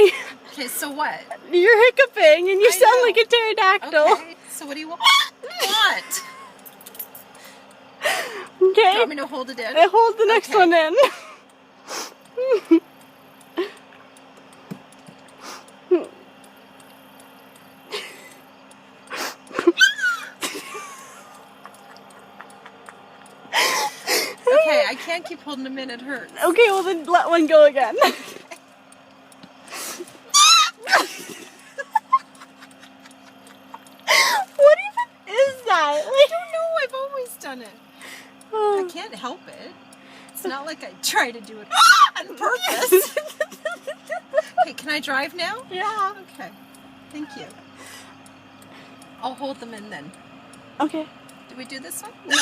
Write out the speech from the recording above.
okay. Okay, so what? You're hiccuping and you sound like a pterodactyl. Okay, so what do you want? What? Okay. Do you want me to hold it in? Hold the next one in. Okay, I can't keep holding them in, it hurts. Okay, well then let one go again. What even is that? I don't know, I've always done it. I Oh. can't help it. It's not like I try to do it on purpose. Okay, can I drive now? Yeah. Okay, thank you. I'll hold them in then. Okay. Did we do this one? No.